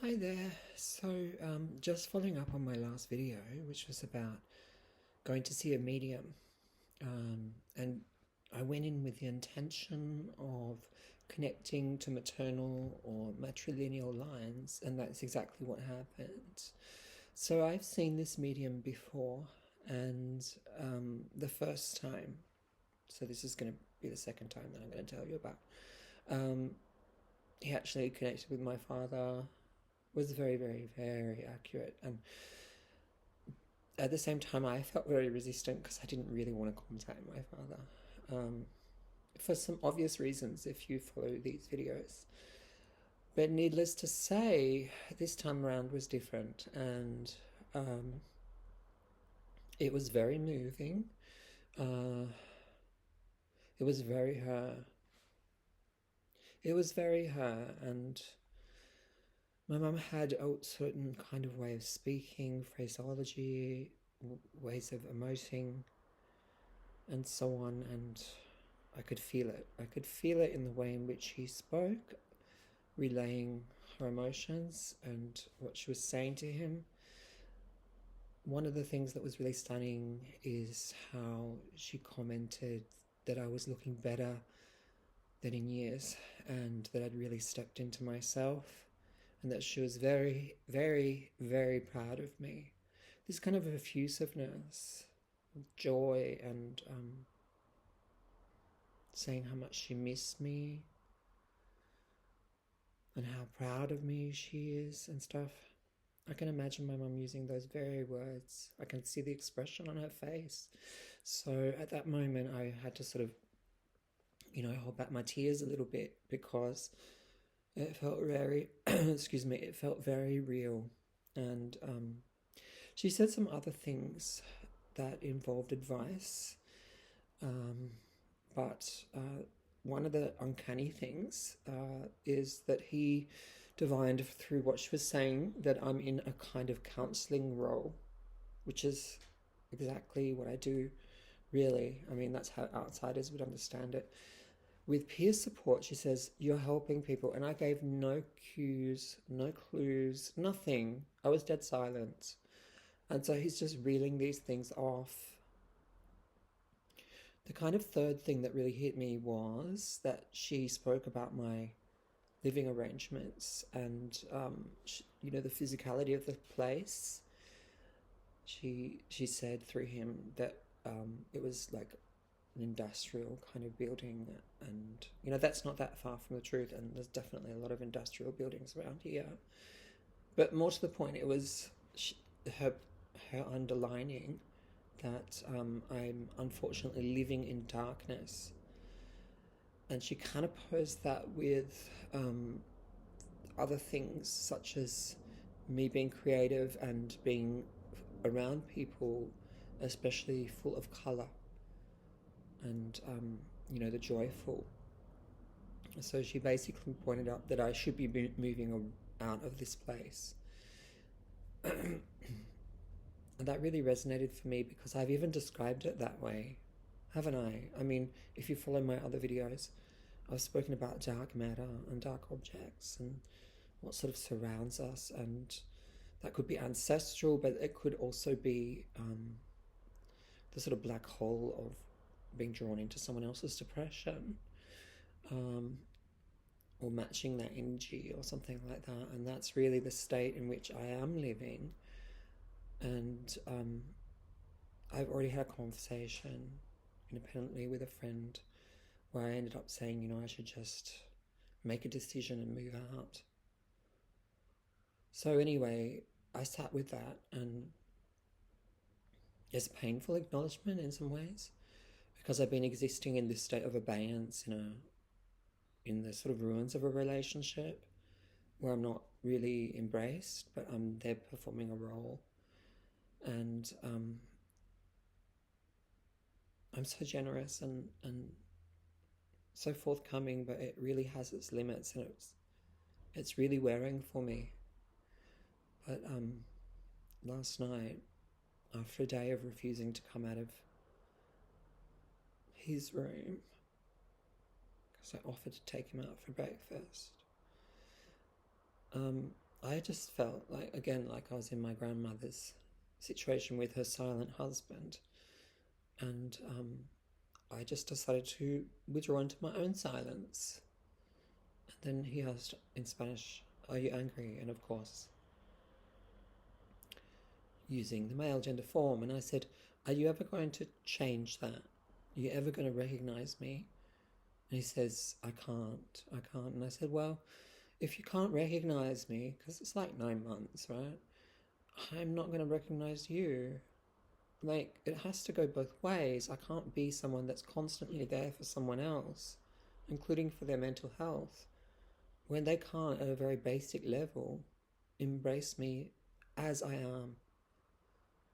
Hi there. Just following up on my last video, which was about going to see a medium, and I went in with the intention of connecting to maternal or matrilineal lines, and that's exactly what happened. So I've seen this medium before, and the first time, so this is going to be the second time that I'm going to tell you about. Um, he actually connected with my father, was very, very, very accurate. And at the same time, I felt very resistant because I didn't really want to contact my father. Um, for some obvious reasons, if you follow these videos. But needless to say, this time around was different, and um, it was very moving. Uh, it was very her. It was very her, and my mum had a certain kind of way of speaking, phraseology, ways of emoting, and so on. And I could feel it. I could feel it in the way in which she spoke, relaying her emotions and what she was saying to him. One of the things that was really stunning is how she commented that I was looking better than in years and that I'd really stepped into myself and that she was very, very, very proud of me. This kind of effusiveness, joy, and saying how much she missed me and how proud of me she is and stuff. I can imagine my mum using those very words. I can see the expression on her face. So at that moment, I had to sort of, hold back my tears a little bit because it felt very, excuse me, it felt very real. And she said some other things that involved advice. Um, but one of the uncanny things is that he divined through what she was saying that I'm in a kind of counseling role, which is exactly what I do, really. I mean, that's how outsiders would understand it. With peer support, she says, you're helping people. And I gave no cues, no clues, nothing. I was dead silent. And so he's just reeling these things off. The kind of third thing that really hit me was that she spoke about my living arrangements and the physicality of the place. She said through him that it was like an industrial kind of building, and that's not that far from the truth. And there's definitely a lot of industrial buildings around here. But more to the point, it was her her underlining that I'm unfortunately living in darkness. And she kind of posed that with other things, such as me being creative and being around people, especially full of colour and, the joyful. So she basically pointed out that I should be moving out of this place. And that really resonated for me because I've even described it that way, haven't I? I mean, if you follow my other videos, I've spoken about dark matter and dark objects and what sort of surrounds us, and that could be ancestral, but it could also be the sort of black hole of being drawn into someone else's depression, um, or matching that energy or something like that. And that's really the state in which I am living. And I've already had a conversation independently with a friend where I ended up saying, I should just make a decision and move out. So, anyway, I sat with that, and it's a painful acknowledgement in some ways because I've been existing in this state of abeyance in the sort of ruins of a relationship where I'm not really embraced, but I'm there performing a role. And I'm so generous and so forthcoming, but it really has its limits, and it's really wearing for me. But last night, after a day of refusing to come out of his room, because I offered to take him out for breakfast, I just felt like, again, like I was in my grandmother's situation with her silent husband, and I just decided to withdraw into my own silence. And then he asked in Spanish, "Are you angry?" And of course, using the male gender form, and I said, "Are you ever going to change that? Are you ever going to recognize me?" And he says, I can't. And I said, "Well, if you can't recognize me, because it's like 9 months, right? I'm not going to recognize you. Like, it has to go both ways. I can't be someone that's constantly there for someone else, including for their mental health, when they can't, at a very basic level, embrace me as I am.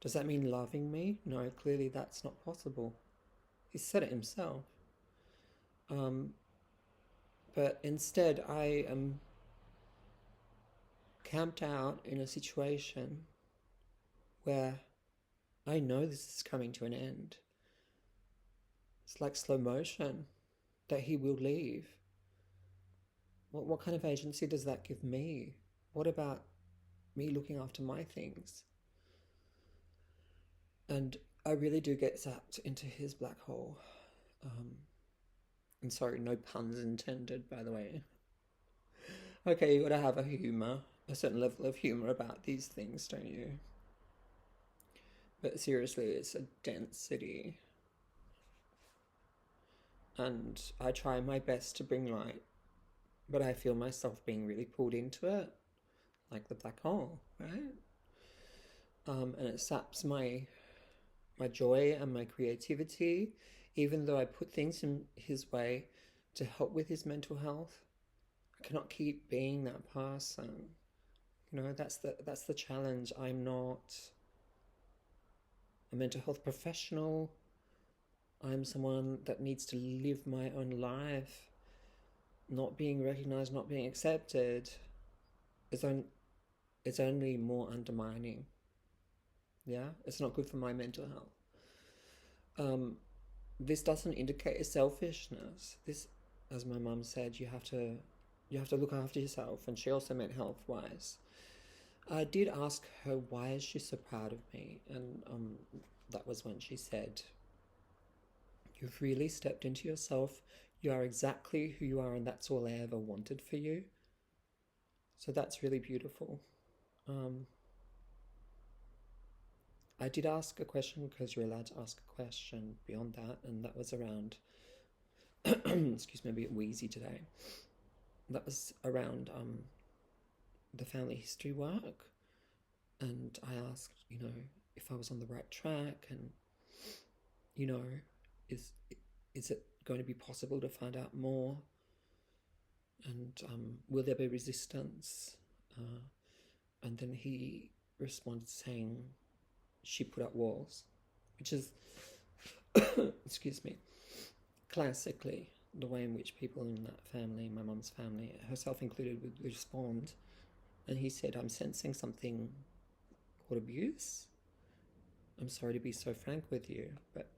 Does that mean loving me? No, clearly that's not possible." He said it himself. Um, but instead, I am camped out in a situation where I know this is coming to an end. It's like slow motion that he will leave. What kind of agency does that give me? What about me looking after my things? And I really do get zapped into his black hole. Um, and sorry, no puns intended, by the way. Okay, you gotta have a certain level of humor about these things, don't you? But seriously, it's a dense city. And I try my best to bring light, but I feel myself being really pulled into it, like the black hole, right? And it saps my joy and my creativity, even though I put things in his way to help with his mental health. I cannot keep being that person. You know, that's the challenge. I'm not a mental health professional. I'm someone that needs to live my own life. Not being recognized, not being accepted is it's only more undermining. Yeah, it's not good for my mental health. Um, this doesn't indicate a selfishness. This, as my mum said, you have to look after yourself, and she also meant health wise. I did ask her why is she so proud of me, and that was when she said, "You've really stepped into yourself. You are exactly who you are, and that's all I ever wanted for you." So that's really beautiful. Um, I did ask a question because you're allowed to ask a question beyond that, and that was around. Excuse me, I'm a bit wheezy today. That was around the family history work, and I asked, if I was on the right track, and you know, is is it going to be possible to find out more, and will there be resistance? And then he responded saying she put up walls, which is, excuse me, classically the way in which people in that family, my mum's family, herself included, would respond. And he said, "I'm sensing something called abuse. I'm sorry to be so frank with you, but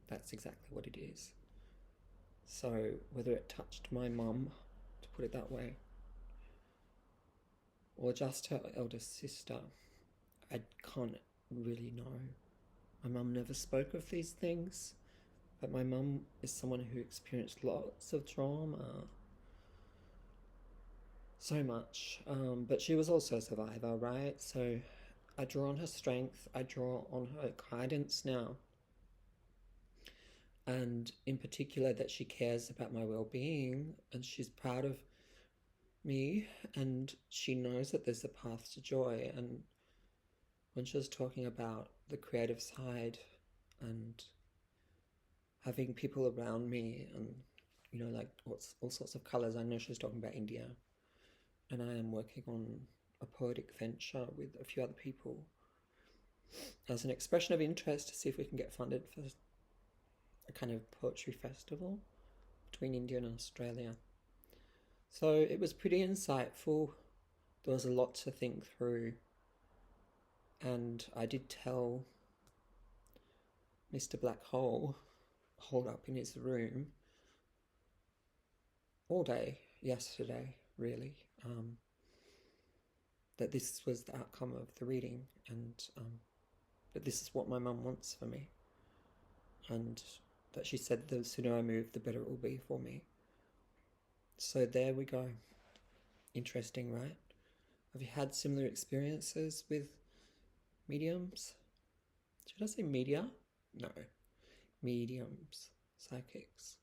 that's exactly what it is." So whether it touched my mum, to put it that way, or just her eldest sister, I can't really know. My mum never spoke of these things, but my mum is someone who experienced lots of trauma. So much. But she was also a survivor, right? So I draw on her strength, I draw on her guidance now. And in particular, that she cares about my well being and she's proud of me and she knows that there's a path to joy. And when she was talking about the creative side and having people around me and, like all sorts of colors, I know she was talking about India. And I am working on a poetic venture with a few other people as an expression of interest to see if we can get funded for a kind of poetry festival between India and Australia. So it was pretty insightful. There was a lot to think through. And I did tell Mr. Black Hole, holed up in his room, all day yesterday, really. that this was the outcome of the reading, and that this is what my mum wants for me, and that she said the sooner I move, the better it will be for me. So there we go. Interesting, right? Have you had similar experiences with mediums? Should I say media? No. Mediums. Psychics.